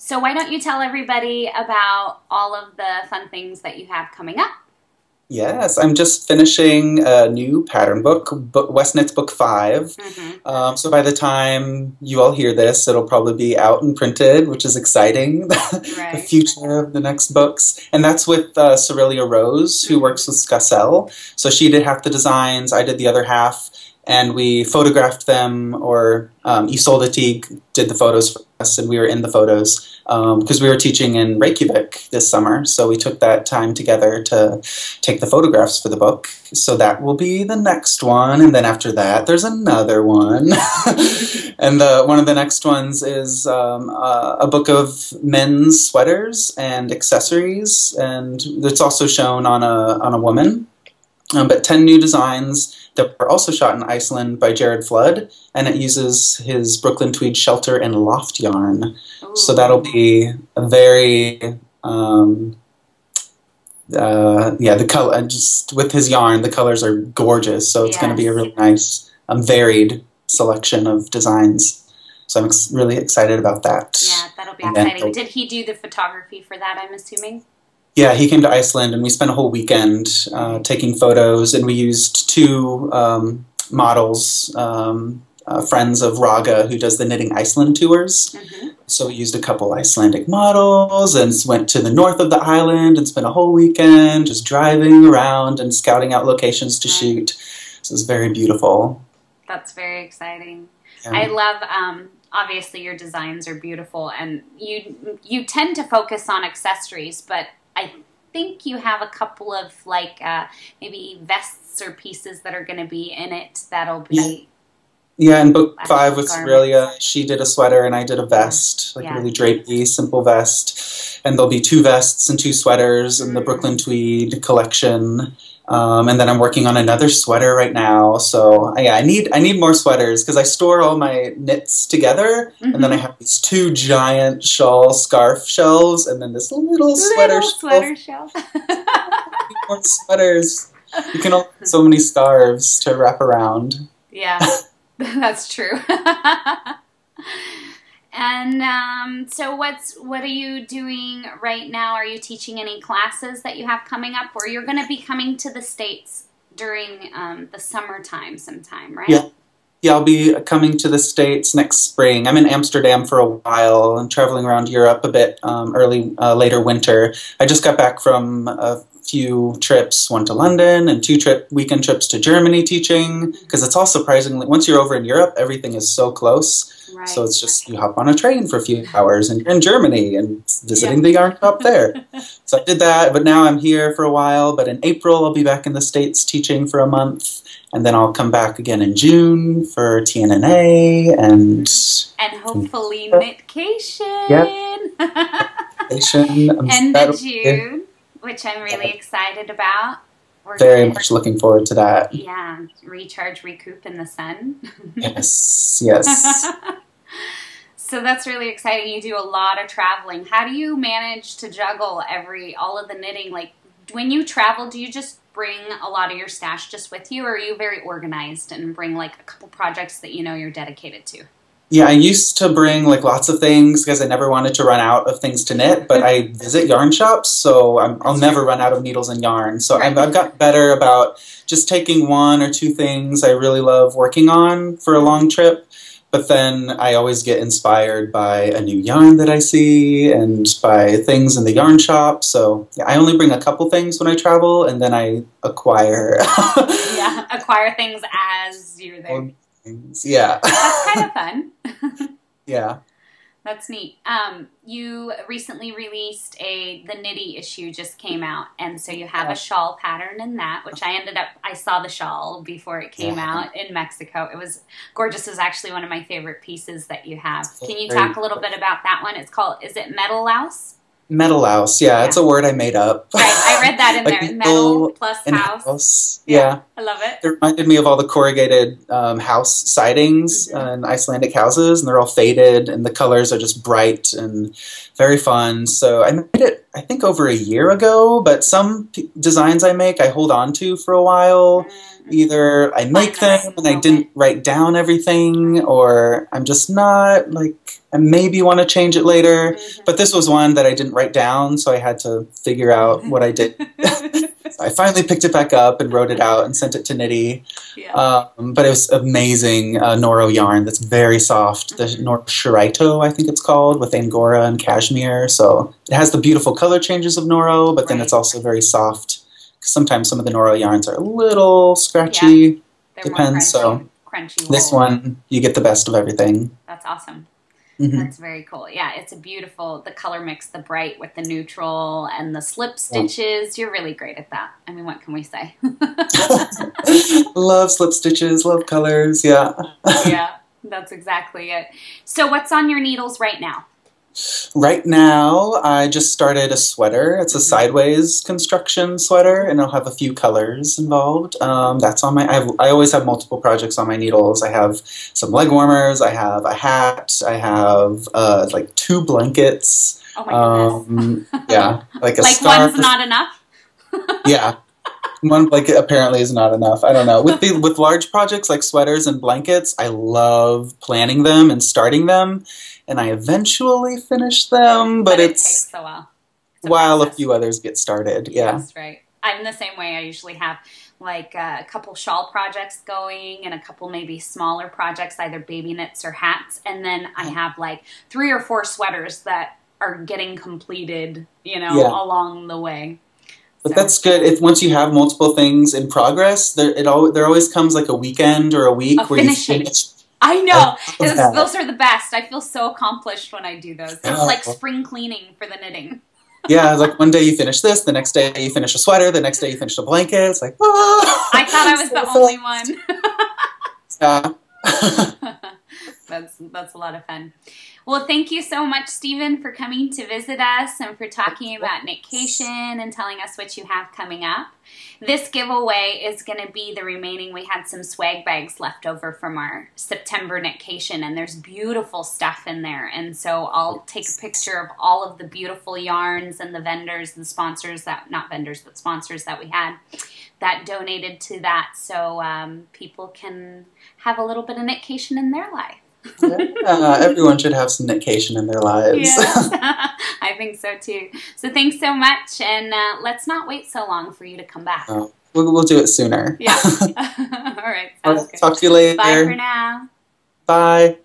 So why don't you tell everybody about all of the fun things that you have coming up? Yes, I'm just finishing a new pattern book West Knits Book 5. Mm-hmm. So by the time you all hear this, it'll probably be out and printed, which is exciting. The Right. future of the next books. And that's with Cerilia Rose, who Mm-hmm. works with Scassell. So she did half the designs, I did the other half, and we photographed them, or Isolde Teague did the photos for us, and we were in the photos because we were teaching in Reykjavik this summer. So we took that time together to take the photographs for the book. So that will be the next one, and then after that, there's another one. And one of the next ones is a book of men's sweaters and accessories, and it's also shown on a woman. But 10 new designs that were also shot in Iceland by Jared Flood, and it uses his Brooklyn Tweed Shelter and Loft yarn. So that'll Ooh. be a very yeah, the color, just with his yarn, the colors are gorgeous. So it's going to be a Yes. really nice, varied selection of designs. So I'm really excited about that. Yeah, that'll be And then, exciting. Did he do the photography for that, I'm assuming? yeah, he came to Iceland, and we spent a whole weekend taking photos, and we used two models, friends of Raga, who does the Knitting Iceland tours. Mm-hmm. So we used a couple Icelandic models and went to the north of the island and spent a whole weekend just driving around and scouting out locations to shoot. So it was very beautiful. That's very exciting. Yeah. I love, obviously your designs are beautiful, and you tend to focus on accessories, but I think you have a couple of maybe vests or pieces that are going to be in it that'll be Yeah, in book 5 actual with garments. Cerelia, she did a sweater and I did a vest, like a Yeah. really drapey, simple vest. And there'll be 2 vests and 2 sweaters in the Brooklyn Tweed collection. And then I'm working on another sweater right now. So yeah, I need more sweaters because I store all my knits together, and then I have these 2 giant shawl scarf shelves, and then this little sweater Little sweater shelf. More sweaters. You can only have so many scarves to wrap around. Yeah, that's true. And so what are you doing right now? Are you teaching any classes that you have coming up, or you're going to be coming to the States during the summertime sometime, right? Yeah. Yeah, I'll be coming to the States next spring. I'm in Amsterdam for a while and traveling around Europe a bit later winter. I just got back from a few trips, one to London and 2 weekend trips to Germany teaching, because it's all surprisingly, once you're over in Europe, everything is so close. Right. So it's just, you hop on a train for a few hours and you're in Germany and visiting the yarn shop there. So I did that, but now I'm here for a while. But in April, I'll be back in the States teaching for a month. And then I'll come back again in June for TNNA and hopefully Knitcation. End of June, which I'm really excited about. We're very much looking forward to that. Yeah, recharge, recoup in the sun. Yes, yes. So that's really exciting. You do a lot of traveling. How do you manage to juggle all of the knitting? Like, when you travel, do you just bring a lot of your stash just with you, or are you very organized and bring like a couple projects that you know you're dedicated to? Yeah, I used to bring like lots of things because I never wanted to run out of things to knit, but I visit yarn shops, so I'll never run out of needles and yarn. So I've got better about just taking 1 or 2 things I really love working on for a long trip, but then I always get inspired by a new yarn that I see and by things in the yarn shop. So yeah, I only bring a couple things when I travel, and then I acquire. Yeah, acquire things as you're there. Yeah. That's kind of fun. Yeah. That's neat. You recently released the Knitty issue just came out, and so you have a shawl pattern in that, which I saw the shawl before it came out in Mexico. It was gorgeous. It was actually one of my favorite pieces that you have. Can you talk a little bit about that one? It's called, is it Metal Louse? Metal louse, yeah, it's a word I made up. Right, I read that in like there. Metal plus house. Yeah. I love it. It reminded me of all the corrugated house sidings in Icelandic houses, and they're all faded, and the colors are just bright and very fun. So I made it I think over a year ago, but some designs I make I hold on to for a while. Either I make them and I didn't write down everything, or I'm just not, like, I maybe want to change it later. But this was one that I didn't write down, so I had to figure out what I did. I finally picked it back up and wrote it out and sent it to Knitty. Yeah. But it was amazing Noro yarn that's very soft. The Noro Shiraito, I think it's called, with Angora and cashmere. So it has the beautiful color changes of Noro, but then it's also very soft. Sometimes some of the Noro yarns are a little scratchy. They're depends. More crunchy wool. This one, you get the best of everything. That's awesome. That's very cool. Yeah, it's a beautiful, the color mix, the bright with the neutral and the slip stitches. You're really great at that. I mean, what can we say? Love slip stitches, love colors, yeah. Yeah, that's exactly it. So what's on your needles right now? Right now, I just started a sweater. It's a sideways construction sweater, and it'll have a few colors involved. That's on my. I always have multiple projects on my needles. I have some leg warmers. I have a hat. I have like 2 blankets. Oh my goodness! Yeah, like a like scarf. One's not enough. Yeah. One blanket apparently is not enough. I don't know. With large projects like sweaters and blankets, I love planning them and starting them, and I eventually finish them, but it takes a while. While a few others get started. Yeah. That's right. I'm the same way. I usually have like a couple shawl projects going and a couple maybe smaller projects, either baby knits or hats, and then I have like 3 or 4 sweaters that are getting completed, along the way. But that's good. If once you have multiple things in progress, there always comes like a weekend or a week where you finish. I know. Those are the best. I feel so accomplished when I do those. It's like spring cleaning for the knitting. Yeah, it's like one day you finish this, the next day you finish a sweater, the next day you finish a blanket. It's like, oh! I thought I was the only one. Yeah. That's a lot of fun. Well, thank you so much, Stephen, for coming to visit us and for talking about Knitcation and telling us what you have coming up. This giveaway is going to be the remaining. We had some swag bags left over from our September Knitcation, and there's beautiful stuff in there. And so I'll take a picture of all of the beautiful yarns and the vendors and sponsors that, not vendors, but sponsors that we had that donated to that, so people can have a little bit of Knitcation in their life. Yeah, everyone should have some Knitcation in their lives. Yes, I think so too. So thanks so much, and let's not wait so long for you to come back. We'll do it sooner. Yeah. All right. Sounds good. Talk to you later. Bye for now. Bye.